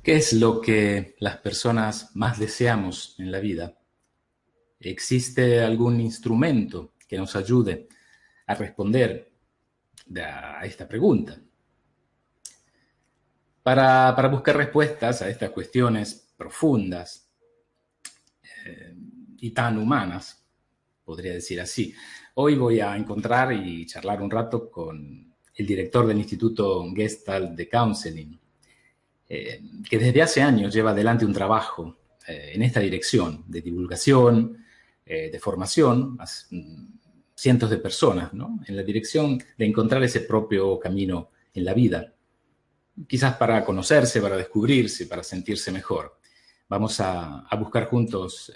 ¿Qué es lo que las personas más deseamos en la vida? ¿Existe algún instrumento que nos ayude a responder a esta pregunta? Para buscar respuestas a estas cuestiones profundas y tan humanas, podría decir así, hoy voy a encontrar y charlar un rato con el director del Instituto Gestalt de Counseling, que desde hace años lleva adelante un trabajo en esta dirección de divulgación, de formación, a cientos de personas, ¿no? En la dirección de encontrar ese propio camino en la vida, quizás para conocerse, para descubrirse, para sentirse mejor. Vamos a buscar juntos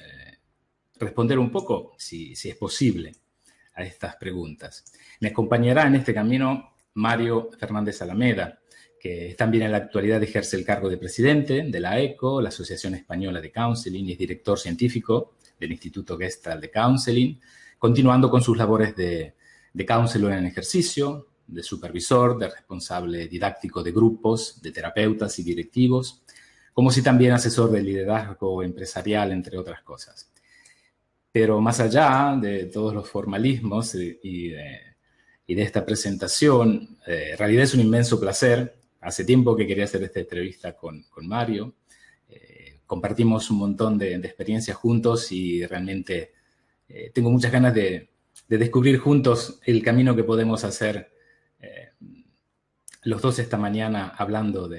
responder un poco, si es posible, a estas preguntas. Me acompañará en este camino Mario Fernández Alameda, que también en la actualidad ejerce el cargo de presidente de la ECO, la Asociación Española de Counseling, y es director científico del Instituto Gestalt de Counseling, continuando con sus labores de counselor en ejercicio, de supervisor, de responsable didáctico de grupos, de terapeutas y directivos, como si también asesor de liderazgo empresarial, entre otras cosas. Pero más allá de todos los formalismos y de esta presentación, en realidad es un inmenso placer. Hace tiempo que quería hacer esta entrevista con Mario. Compartimos un montón de experiencias juntos y realmente tengo muchas ganas de descubrir juntos el camino que podemos hacer los dos esta mañana hablando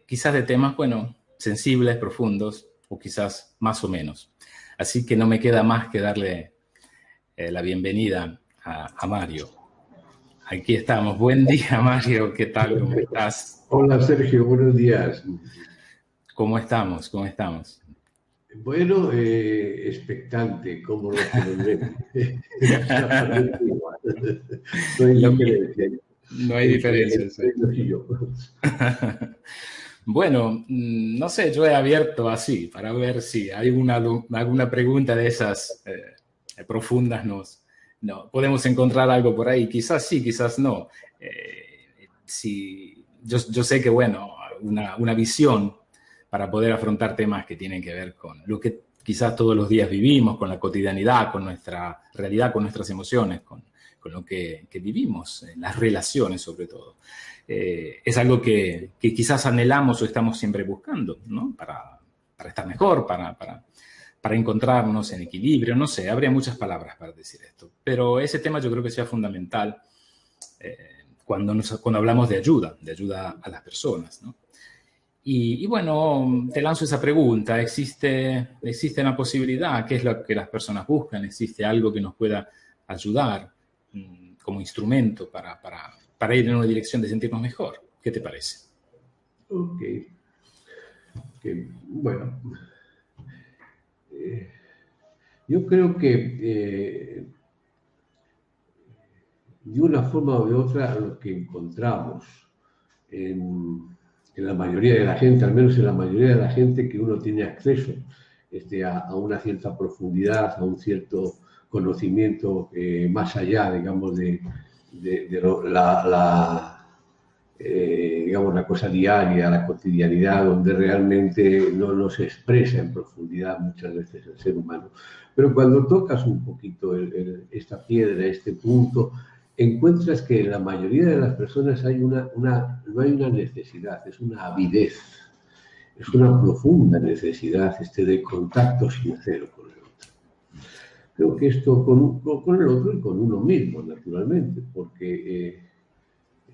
quizás de temas, bueno, sensibles, profundos o quizás más o menos. Así que no me queda más que darle la bienvenida a Mario. Aquí estamos. Buen día, Mario. ¿Qué tal? ¿Cómo estás? Hola Sergio, buenos días. ¿Cómo estamos? ¿Cómo estamos? Bueno, expectante, como los que nos ven. Exactamente igual. No hay Lo diferencia No hay diferencia, entre exacto. ellos y yo. Bueno, no sé, yo he abierto así para ver si hay alguna pregunta de esas profundas. No, podemos encontrar algo por ahí. Quizás sí, quizás no. Yo sé que, bueno, una visión para poder afrontar temas que tienen que ver con lo que quizás todos los días vivimos, con la cotidianidad, con nuestra realidad, con nuestras emociones, con lo que vivimos, las relaciones sobre todo. Es algo que quizás anhelamos o estamos siempre buscando, ¿no? Para estar mejor, para encontrarnos en equilibrio, no sé, habría muchas palabras para decir esto, pero ese tema yo creo que sea fundamental cuando hablamos de ayuda a las personas, ¿no? Y bueno, te lanzo esa pregunta. ¿Existe una posibilidad? ¿Qué es lo que las personas buscan? ¿Existe algo que nos pueda ayudar como instrumento para ir en una dirección de sentirnos mejor? ¿Qué te parece? Ok. Bueno, yo creo que de una forma o de otra lo que encontramos en la mayoría de la gente, al menos en la mayoría de la gente que uno tiene acceso a una cierta profundidad, a un cierto conocimiento más allá, digamos, digamos, la cosa diaria, la cotidianidad, donde realmente no se expresa en profundidad muchas veces el ser humano. Pero cuando tocas un poquito esta piedra, este punto, encuentras que en la mayoría de las personas no hay una necesidad, es una avidez, es una profunda necesidad de contacto sincero con el otro. Creo que esto con el otro y con uno mismo, naturalmente, porque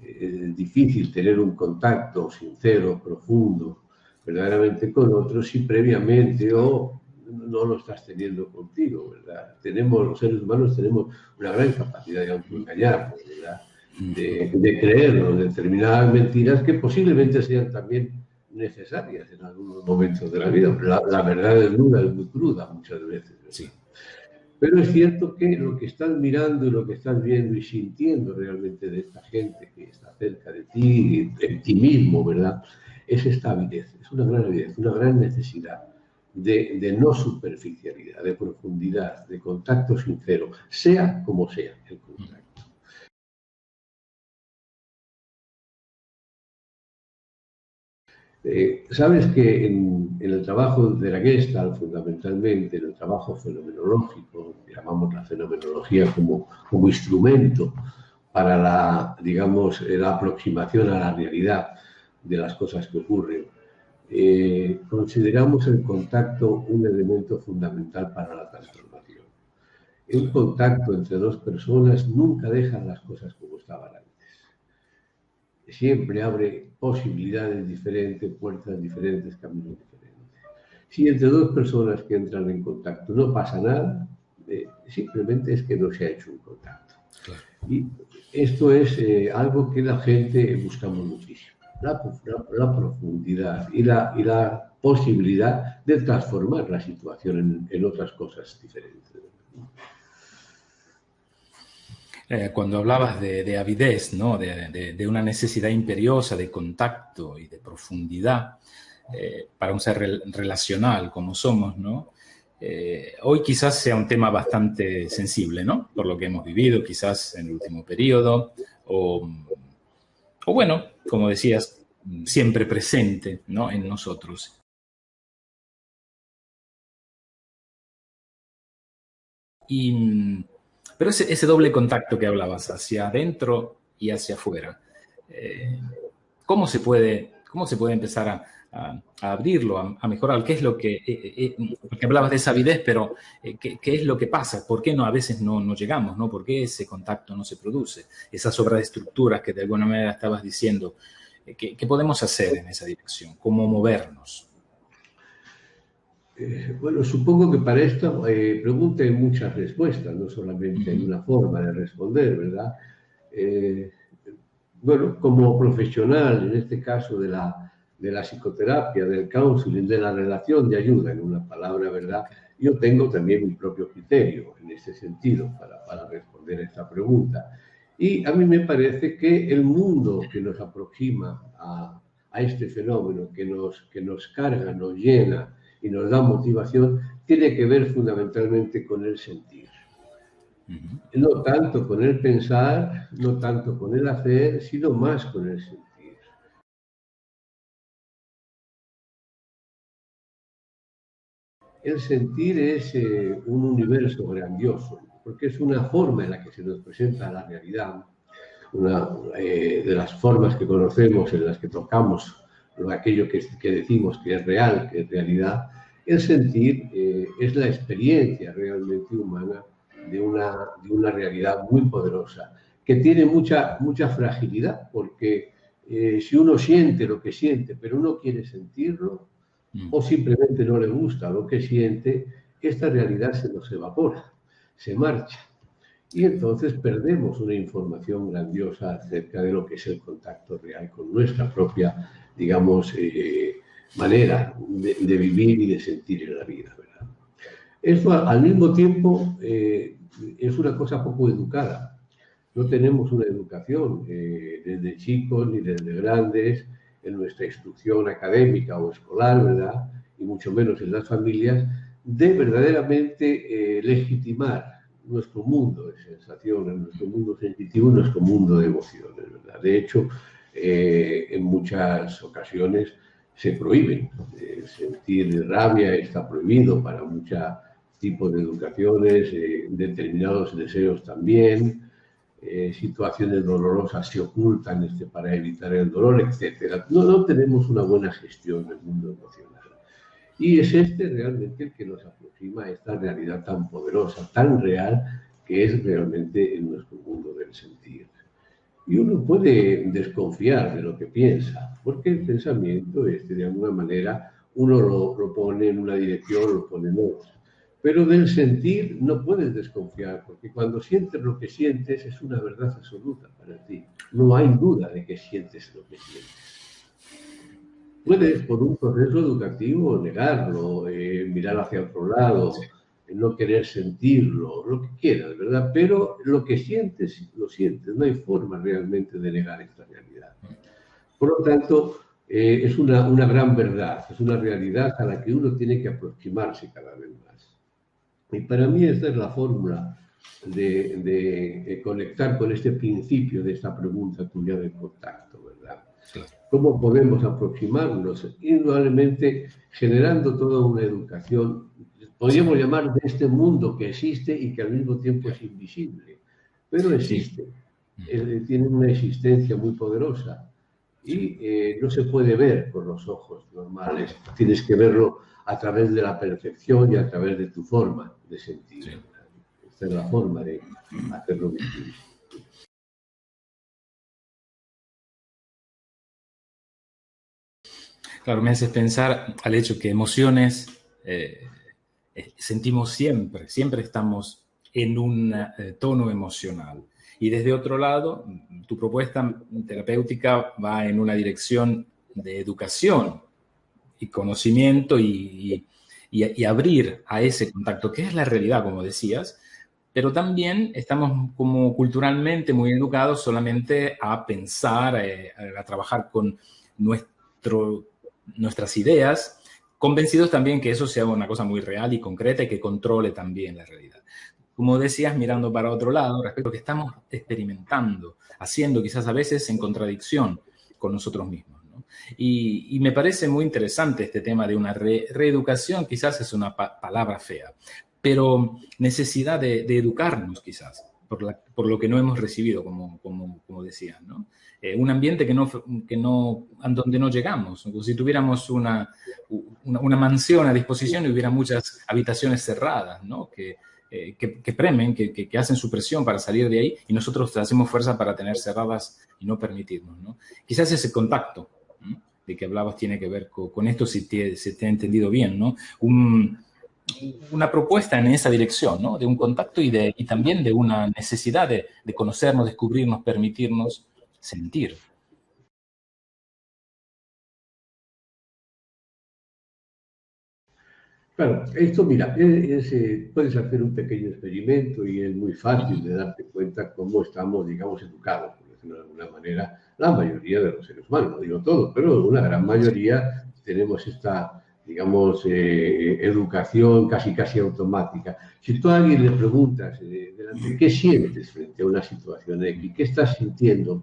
es difícil tener un contacto sincero, profundo, verdaderamente con otro si previamente no lo estás teniendo contigo, ¿verdad? Los seres humanos tenemos una gran capacidad de autoengañarnos, ¿verdad? De creernos determinadas mentiras que posiblemente sean también necesarias en algunos momentos de la vida. La verdad es dura, es muy cruda muchas veces, ¿verdad? Sí. Pero es cierto que lo que estás mirando y lo que estás viendo y sintiendo realmente de esta gente que está cerca de ti, en ti mismo, ¿verdad? Es esta avidez, es una gran avidez, una gran necesidad de no superficialidad, de profundidad, de contacto sincero, sea como sea el contacto. Sabes que en el trabajo de la Gestalt, fundamentalmente, en el trabajo fenomenológico, llamamos la fenomenología como instrumento para la, digamos, la aproximación a la realidad de las cosas que ocurren, consideramos el contacto un elemento fundamental para la transformación. Un contacto entre dos personas nunca deja las cosas como estaban antes. Siempre abre posibilidades diferentes, puertas diferentes, caminos diferentes. Si entre dos personas que entran en contacto no pasa nada, simplemente es que no se ha hecho un contacto. Claro. Y esto es algo que la gente buscamos muchísimo, la profundidad y la posibilidad de transformar la situación en otras cosas diferentes. Cuando hablabas de avidez, ¿no? De una necesidad imperiosa de contacto y de profundidad para un ser relacional como somos, ¿no? Hoy quizás sea un tema bastante sensible, ¿no? Por lo que hemos vivido quizás en el último periodo, o bueno, como decías, siempre presente, ¿no? En nosotros. Pero ese doble contacto que hablabas, hacia adentro y hacia afuera, ¿cómo se puede empezar a abrirlo, a mejorar? ¿Qué es lo porque hablabas de esa avidez, pero ¿qué es lo que pasa? ¿Por qué a veces no llegamos? ¿No? ¿Por qué ese contacto no se produce? Esas obras de estructuras que de alguna manera estabas diciendo, ¿qué podemos hacer en esa dirección? ¿Cómo movernos? Bueno, supongo que para esta pregunta hay muchas respuestas, no solamente hay una forma de responder, ¿verdad? Bueno, como profesional, en este caso de la psicoterapia, del counseling, de la relación de ayuda, en una palabra, ¿verdad? Yo tengo también mi propio criterio en este sentido para responder a esta pregunta. Y a mí me parece que el mundo que nos aproxima a este fenómeno, que nos carga, nos llena y nos da motivación, tiene que ver fundamentalmente con el sentir. No tanto con el pensar, no tanto con el hacer, sino más con el sentir. El sentir es un universo grandioso, porque es una forma en la que se nos presenta la realidad, una de las formas que conocemos en las que tocamos aquello que decimos que es real, que es realidad. El sentir es la experiencia realmente humana de una realidad muy poderosa, que tiene mucha fragilidad, porque si uno siente lo que siente, pero no quiere sentirlo, o simplemente no le gusta lo que siente, esta realidad se nos evapora, se marcha. Y entonces perdemos una información grandiosa acerca de lo que es el contacto real con nuestra propia, digamos, manera de vivir y de sentir en la vida, ¿verdad? Esto al mismo tiempo es una cosa poco educada. No tenemos una educación desde chicos ni desde grandes en nuestra instrucción académica o escolar, ¿verdad? Y mucho menos en las familias, de verdaderamente legitimar nuestro mundo de sensaciones, nuestro mundo sensitivo, nuestro mundo de emociones, ¿verdad? De hecho, en muchas ocasiones se prohíben. Sentir rabia está prohibido para muchos tipos de educaciones, determinados deseos también. Situaciones dolorosas se ocultan para evitar el dolor, etc. No tenemos una buena gestión del mundo emocional. Y es realmente el que nos aproxima a esta realidad tan poderosa, tan real, que es realmente en nuestro mundo del sentir. Y uno puede desconfiar de lo que piensa, porque el pensamiento, de alguna manera, uno lo pone en una dirección, lo pone en otra. Pero del sentir no puedes desconfiar, porque cuando sientes lo que sientes es una verdad absoluta para ti. No hay duda de que sientes lo que sientes. Puedes, por un proceso educativo, negarlo, mirar hacia otro lado, no querer sentirlo, lo que quieras, ¿verdad? Pero lo que sientes, lo sientes. No hay forma realmente de negar esta realidad. Por lo tanto, es una gran verdad, es una realidad a la que uno tiene que aproximarse cada vez más. Y para mí esta es la fórmula de conectar con este principio de esta pregunta tuya del contacto, ¿verdad? Claro. ¿Cómo podemos aproximarnos? Indudablemente generando toda una educación, podríamos Sí, llamar de este mundo que existe y que al mismo tiempo es invisible, pero sí, existe, tiene una existencia muy poderosa sí, y no se puede ver con los ojos normales, tienes que verlo a través de la percepción y a través de tu forma de sentir, sí. ¿verdad? Esta es la forma de hacerlo visible. Claro, me haces pensar al hecho que emociones sentimos siempre, siempre estamos en un tono emocional. Y desde otro lado, tu propuesta terapéutica va en una dirección de educación y conocimiento y abrir a ese contacto, que es la realidad, como decías, pero también estamos como culturalmente muy educados solamente a pensar, a trabajar con nuestro, nuestras ideas, convencidos también que eso sea una cosa muy real y concreta y que controle también la realidad. Como decías, mirando para otro lado, respecto a que estamos experimentando, haciendo quizás a veces en contradicción con nosotros mismos, ¿no? Y me parece muy interesante este tema de una reeducación, quizás es una palabra fea, pero necesidad de educarnos quizás por lo que no hemos recibido, como decías, ¿no? Un ambiente donde no llegamos, como si tuviéramos una mansión a disposición y hubiera muchas habitaciones cerradas, ¿no? Que premen, que hacen su presión para salir de ahí y nosotros hacemos fuerza para tener cerradas y no permitirnos, ¿no? Quizás ese contacto, ¿no?, de que hablabas tiene que ver con esto, si te ha entendido bien, ¿no? Una propuesta en esa dirección, ¿no? De un contacto y también de una necesidad de conocernos, descubrirnos, permitirnos sentir. Claro, esto, mira, puedes hacer un pequeño experimento y es muy fácil de darte cuenta cómo estamos, digamos, educados, por decirlo de alguna manera, la mayoría de los seres humanos, no digo todos, pero una gran mayoría tenemos esta, digamos, educación casi automática. Si tú a alguien le preguntas delante, ¿qué sientes frente a una situación X? ¿Qué estás sintiendo?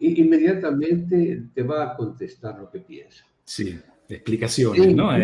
Inmediatamente te va a contestar lo que piensa. Sí, explicaciones, Sí, ¿no? sí,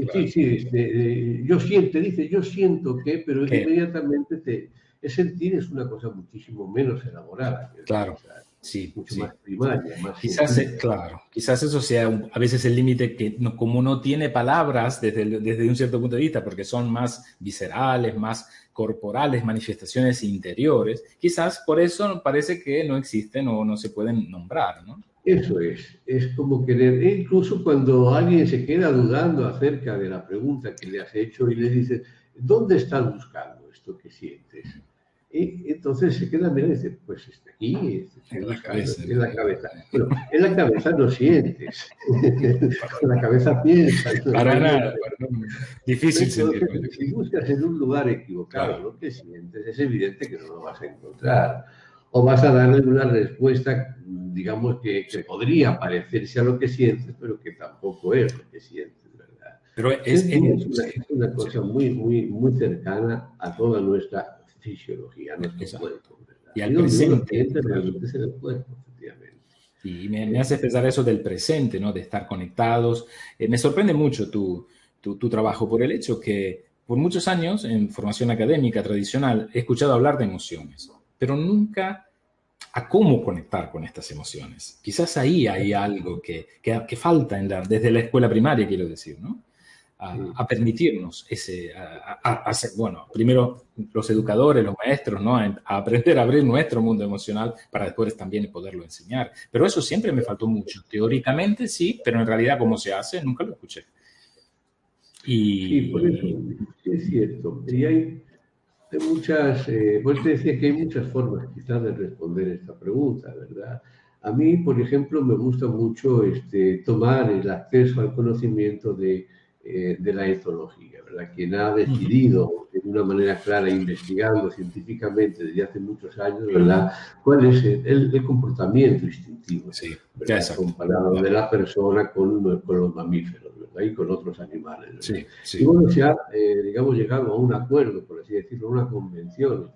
Claro. sí, yo siento, dice, yo siento que, pero Que, inmediatamente el sentir es una cosa muchísimo menos elaborada, quiero decir, o claro, sea, sí, mucho sí. más primaria, más Quizás, sencilla. claro, quizás eso sea a veces el límite que como no tiene palabras desde un cierto punto de vista, porque son más viscerales, más corporales, manifestaciones interiores, quizás por eso parece que no existen o no se pueden nombrar, ¿no? Eso es como querer, e incluso cuando alguien se queda dudando acerca de la pregunta que le has hecho y le dices, ¿dónde estás buscando esto que sientes? Y entonces se queda mirando y dice, pues está aquí, estoy En la buscando cabeza. en la cabeza. Bueno, en la cabeza no sientes, con la cabeza piensas Para nada, normalmente. para nada. Difícil Entonces, sentirlo, yo si creo. buscas en un lugar equivocado Claro, lo que sientes, es evidente que no lo vas a encontrar. O vas a darle una respuesta, digamos, que sí. podría parecerse a lo que sientes, pero que tampoco es lo que sientes, ¿verdad? Pero Sentir sí, es una sí, cosa muy cercana a toda nuestra fisiología, a nuestro exacto. cuerpo, ¿verdad? Y Y al donde uno presente, siente claro. realmente es en el cuerpo, efectivamente. Y me ¿Eh? hace pensar eso del presente, ¿no? De estar conectados. Me sorprende mucho tu trabajo por el hecho que por muchos años en formación académica tradicional he escuchado hablar de emociones, pero nunca a cómo conectar con estas emociones. Quizás ahí hay algo que falta desde la escuela primaria, quiero decir, ¿no? Sí. A permitirnos hacer, bueno, primero los educadores, los maestros, ¿no? A aprender a abrir nuestro mundo emocional para después también poderlo enseñar. Pero eso siempre me faltó mucho. Teóricamente sí, pero en realidad cómo se hace, nunca lo escuché. Sí, por eso Y sí es cierto. Y hay muchas, pues te decía que hay muchas formas quizás de responder esta pregunta, ¿verdad? A mí, por ejemplo, me gusta mucho tomar el acceso al conocimiento de la etología, ¿verdad? Quien ha decidido de una manera clara, investigando científicamente desde hace muchos años, ¿verdad? ¿Cuál es el comportamiento instintivo, sí, ya ¿verdad? exacto. Comparado de la persona con los mamíferos, ¿verdad? Y con otros animales, ¿verdad? Sí, Y sí. bueno, se ha, digamos, llegado a un acuerdo, por así decirlo, una convención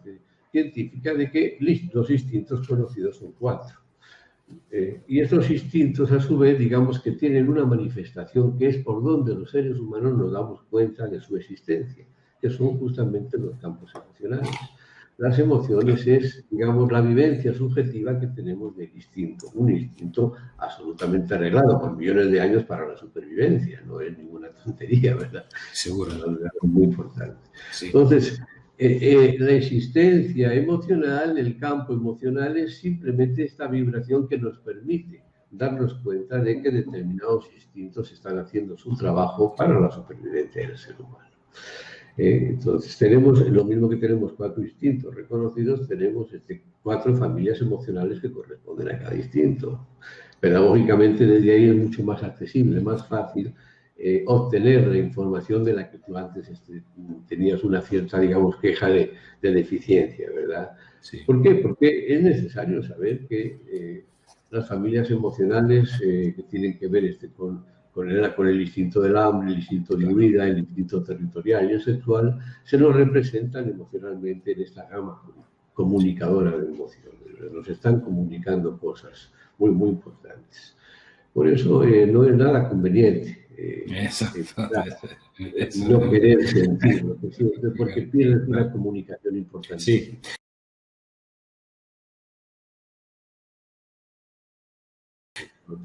científica de que los instintos conocidos son cuatro. Y estos instintos, a su vez, digamos que tienen una manifestación que es por donde los seres humanos nos damos cuenta de su existencia, que son justamente los campos emocionales. Las emociones es, digamos, la vivencia subjetiva que tenemos del instinto, un instinto absolutamente arreglado por millones de años para la supervivencia, no es ninguna tontería, ¿verdad? Seguro. Es algo muy importante. Sí. Entonces, la existencia emocional, el campo emocional es simplemente esta vibración que nos permite darnos cuenta de que determinados instintos están haciendo su trabajo para la supervivencia del ser humano. Entonces, tenemos lo mismo que tenemos 4 instintos reconocidos, tenemos 4 familias emocionales que corresponden a cada instinto. Pedagógicamente, desde ahí es mucho más accesible, más fácil obtener la información de la que tú antes tenías una cierta, digamos, queja de deficiencia, ¿verdad? Sí. ¿Por qué? Porque es necesario saber que las familias emocionales que tienen que ver con el instinto del hambre, el instinto de huida, el instinto territorial y el sexual, se nos representan emocionalmente en esta gama comunicadora de emociones. Nos están comunicando cosas muy, muy importantes. Por eso no es nada conveniente no querer sentir lo que sientes, porque pierdes una comunicación importante. Sí.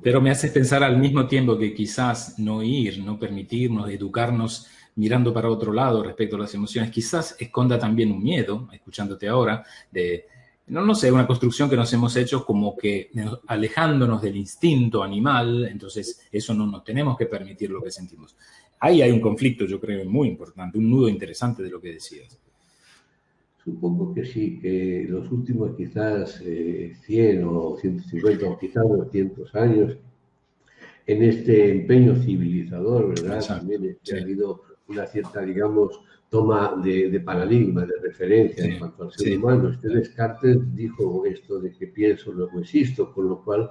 Pero me haces pensar al mismo tiempo que quizás no permitirnos, educarnos mirando para otro lado respecto a las emociones, quizás esconda también un miedo, escuchándote ahora, de, no sé, una construcción que nos hemos hecho como que alejándonos del instinto animal, entonces eso no nos tenemos que permitir lo que sentimos. Ahí hay un conflicto, yo creo, muy importante, un nudo interesante de lo que decías. Supongo que sí, que los últimos quizás 100 o 150 o quizás 200 años, en este empeño civilizador, ¿verdad? Exacto, también sí. ha habido una cierta, digamos, toma de paradigma, de referencia en cuanto al ser humano. Descartes dijo esto de que pienso, luego existo, con lo cual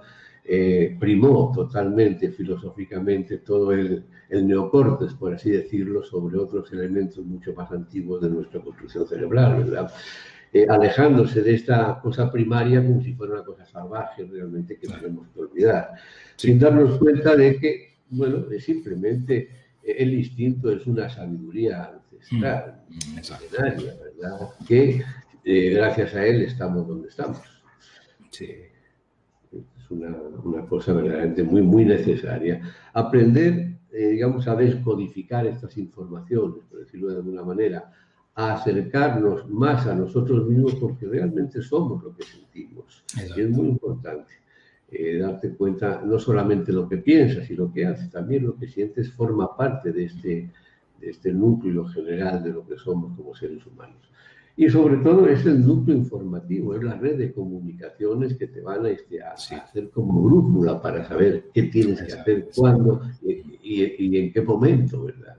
primó totalmente filosóficamente todo el neocórtex, por así decirlo, sobre otros elementos mucho más antiguos de nuestra construcción cerebral, ¿verdad? Alejándose de esta cosa primaria como si fuera una cosa salvaje realmente que tenemos que olvidar, sin darnos cuenta de que, bueno, es simplemente el instinto es una sabiduría ancestral, milenaria, ¿verdad? Que gracias a él estamos donde estamos. Sí. Es una cosa verdaderamente muy, muy necesaria. Aprender, digamos, a descodificar estas informaciones, por decirlo de alguna manera, a acercarnos más a nosotros mismos porque realmente somos lo que sentimos. Exacto. Y es muy importante darte cuenta no solamente lo que piensas y lo que haces, también lo que sientes forma parte de este núcleo general de lo que somos como seres humanos. Y sobre todo es el núcleo informativo, es la red de comunicaciones que te van a hacer como brújula para saber qué tienes que hacer, cuándo y en qué momento, ¿verdad?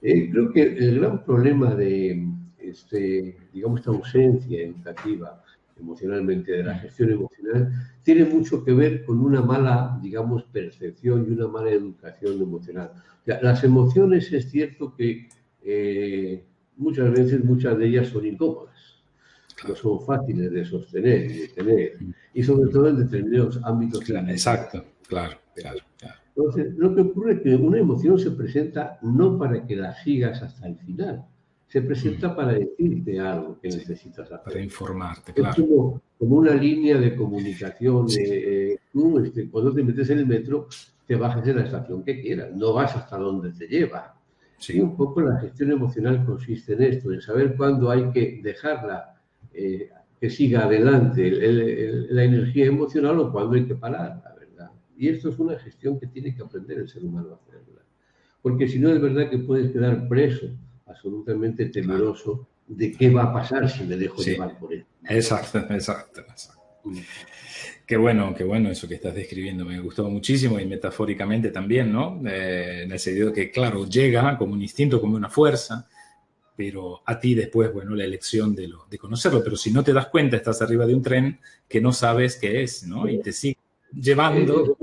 Creo que el gran problema de, digamos, esta ausencia educativa emocionalmente, de la gestión emocional, tiene mucho que ver con una mala, digamos, percepción y una mala educación emocional. O sea, las emociones es cierto que muchas veces, muchas de ellas son incómodas, no son fáciles de sostener y de tener, y sobre todo en determinados ámbitos. Exacto, claro. Entonces, lo que ocurre es que una emoción se presenta no para que la sigas hasta el final, se presenta para decirte algo que necesitas hacer. Para informarte, claro. Es como una línea de comunicación. Tú, cuando te metes en el metro, te bajas en la estación que quieras, no vas hasta donde te lleva. Sí. Y un poco la gestión emocional consiste en esto, en saber cuándo hay que dejarla que siga adelante la energía emocional o cuándo hay que pararla. Y esto es una gestión que tiene que aprender el ser humano a hacerla. Porque si no, es verdad que puedes quedar preso, absolutamente temeroso de qué va a pasar si me dejo llevar por él. Exacto. Qué bueno eso que estás describiendo. Me gustó muchísimo y metafóricamente también, ¿no? En el sentido que, claro, llega como un instinto, como una fuerza, pero a ti después, bueno, la elección de conocerlo. Pero si no te das cuenta, estás arriba de un tren que no sabes qué es, ¿no? Y te sigue llevando,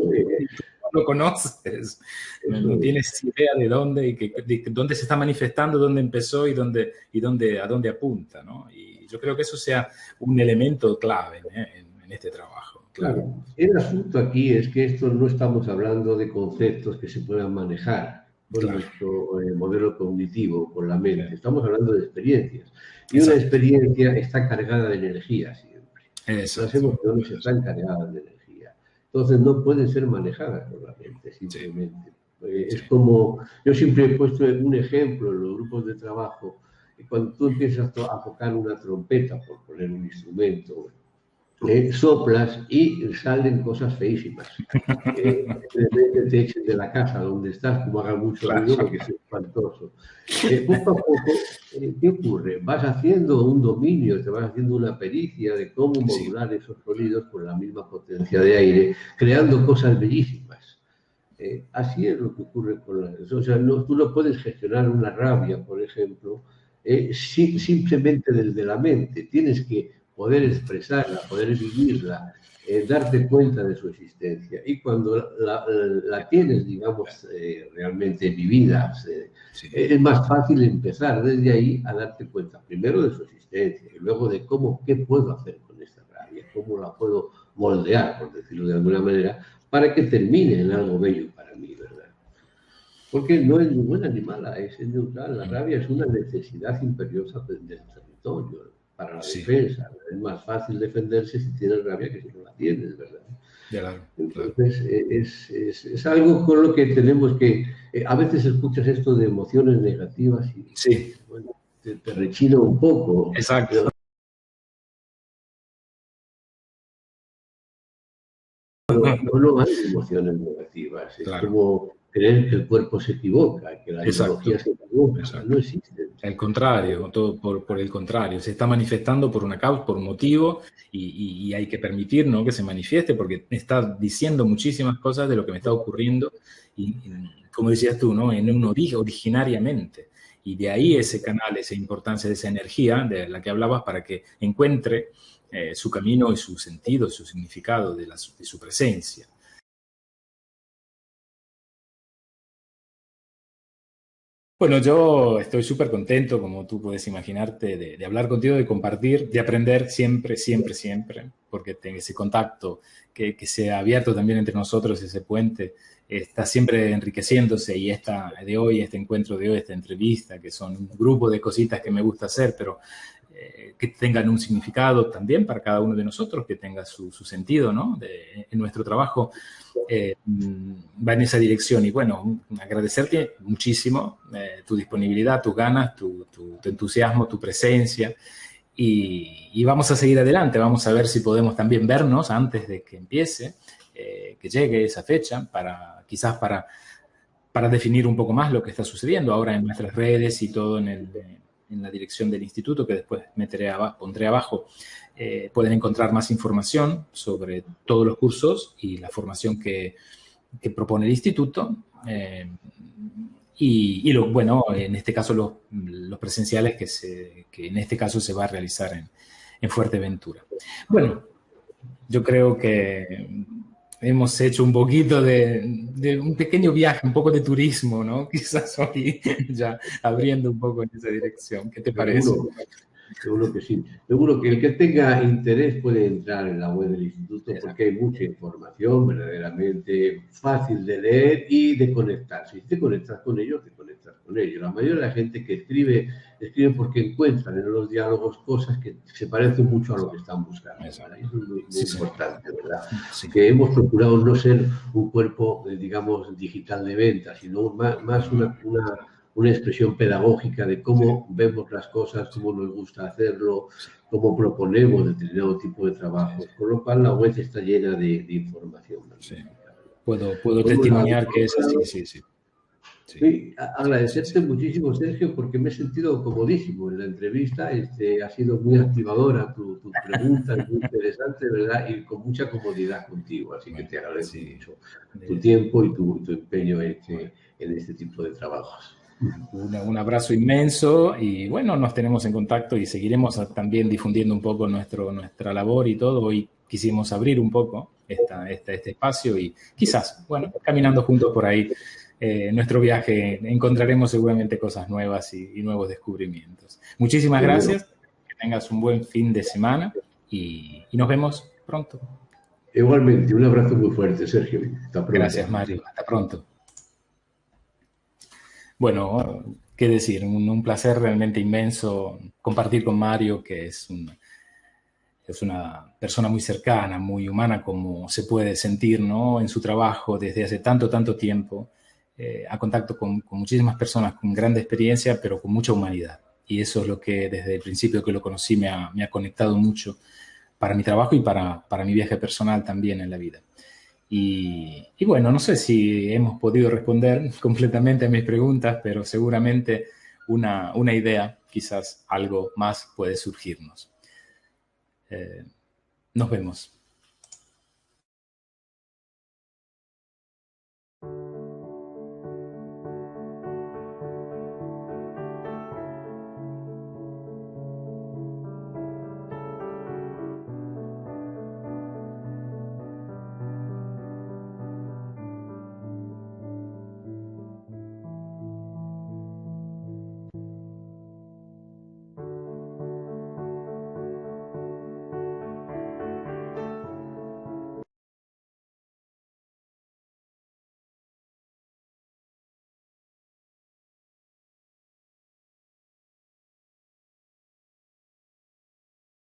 lo conoces, Eso no es. tienes idea de dónde, dónde se está manifestando, dónde empezó a dónde apunta, ¿no? Y yo creo que eso sea un elemento clave, en este trabajo, claro. Claro, el asunto aquí es que esto no estamos hablando de conceptos que se puedan manejar con Claro, nuestro modelo cognitivo, con la sí. mente. Estamos hablando de experiencias. Y una Exacto, experiencia está cargada de energía siempre. Las exacto. emociones están cargadas de energía. Entonces no pueden ser manejadas por la mente, Sí, simplemente. sí, Es como, yo siempre he puesto un ejemplo en los grupos de trabajo, que cuando tú empiezas a tocar una trompeta, por poner un instrumento, soplas y salen cosas feísimas. Posiblemente te echen de la casa donde estás, como haga mucho claro, ruido, porque es espantoso. Poco a poco, ¿qué ocurre? Vas haciendo un dominio, te vas haciendo una pericia de cómo sí, modular esos sonidos con la misma potencia de aire, creando cosas bellísimas. Así es lo que ocurre con las... O sea, no, tú no puedes gestionar una rabia, por ejemplo, simplemente desde la mente. Tienes que poder expresarla, poder vivirla, darte cuenta de su existencia. Y cuando la tienes, digamos, realmente vivida, sí, es más fácil empezar desde ahí a darte cuenta, primero de su existencia y luego de cómo, qué puedo hacer con esta rabia, cómo la puedo moldear, por decirlo de alguna manera, para que termine en algo bello para mí, ¿verdad? Porque no es ni buena ni mala, es neutral. La rabia es una necesidad imperiosa del territorio para la sí, defensa. Es más fácil defenderse si tienes rabia que si no la tienes, ¿verdad? claro, claro. Entonces, es algo con lo que tenemos que... a veces escuchas esto de emociones negativas y, Sí, bueno, te rechina un poco. exacto, No hay emociones negativas. Es claro, como creer que el cuerpo se equivoca, que la biología exacto, se equivoca. exacto. No existen. El contrario, todo por el contrario, se está manifestando por una causa, por un motivo, y hay que permitir, ¿no?, que se manifieste, porque me está diciendo muchísimas cosas de lo que me está ocurriendo, como decías tú, ¿no?, en un origen, originariamente. Y de ahí ese canal, esa importancia de esa energía de la que hablabas para que encuentre su camino y su sentido, su significado de su presencia. Bueno, yo estoy súper contento, como tú puedes imaginarte, de hablar contigo, de compartir, de aprender siempre, siempre, siempre, porque tengo ese contacto que se ha abierto también entre nosotros, ese puente, está siempre enriqueciéndose y esta de hoy, este encuentro de hoy, esta entrevista, que son un grupo de cositas que me gusta hacer, pero que tengan un significado también para cada uno de nosotros, que tenga su sentido, ¿no?, en nuestro trabajo va en esa dirección. Y bueno, agradecerte muchísimo tu disponibilidad, tus ganas, tu entusiasmo, tu presencia. Y vamos a seguir adelante, vamos a ver si podemos también vernos antes de que empiece, que llegue esa fecha, quizás para definir un poco más lo que está sucediendo ahora en nuestras redes y todo en la dirección del instituto, que después pondré abajo. Pueden encontrar más información sobre todos los cursos y la formación que propone el instituto. Bueno, en este caso los presenciales que en este caso se va a realizar en Fuerteventura. Bueno, yo creo que hemos hecho un poquito de un pequeño viaje, un poco de turismo, ¿no? Quizás hoy ya abriendo un poco en esa dirección. ¿Qué te parece? Seguro, seguro que sí. Seguro que el que tenga interés puede entrar en la web del instituto porque Exacto. hay mucha información verdaderamente fácil de leer y de conectarse. Si te conectas con ellos, te conectas con ellos. La mayoría de la gente que escribe, escribe porque encuentran en los diálogos cosas que se parecen mucho a lo que están buscando, ¿verdad? Exacto. Eso es muy, muy Sí, señor. importante, ¿verdad? Sí. Que hemos procurado no ser un cuerpo, digamos, digital de venta, sino más una expresión pedagógica de Sí, cómo vemos las cosas, sí, cómo nos gusta hacerlo, sí, cómo proponemos determinado tipo de sí, trabajos, con lo cual la web está llena de información sí. magnífica. Puedo Por un lado, testimoniar por que es otro así, lado, sí, sí. Sí, sí, sí, agradecerte sí. muchísimo, Sergio, porque me he sentido comodísimo en la entrevista. Ha sido muy activadora tu pregunta, es muy interesante, ¿verdad? Y con mucha comodidad contigo. Así que Bueno, te agradezco sí. mucho tu Eh, tiempo y tu empeño bueno, en este tipo de trabajos. un abrazo inmenso y bueno, nos tenemos en contacto y seguiremos también difundiendo un poco nuestra labor y todo. Hoy quisimos abrir un poco este espacio y quizás, bueno, caminando juntos por ahí, nuestro viaje encontraremos seguramente cosas nuevas y nuevos descubrimientos. Muchísimas Seguro. gracias, que tengas un buen fin de semana y nos vemos pronto. Igualmente, un abrazo muy fuerte, Sergio. Hasta pronto. Gracias, Mario. Hasta pronto. Bueno, qué decir, un placer realmente inmenso compartir con Mario, que es una persona muy cercana, muy humana, como se puede sentir, ¿no? En su trabajo desde hace tanto, tanto tiempo, a contacto con muchísimas personas con grande experiencia, pero con mucha humanidad. Y eso es lo que desde el principio que lo conocí me ha conectado mucho para mi trabajo y para mi viaje personal también en la vida. Y bueno, no sé si hemos podido responder completamente a mis preguntas, pero seguramente una idea, quizás algo más puede surgirnos. Nos vemos.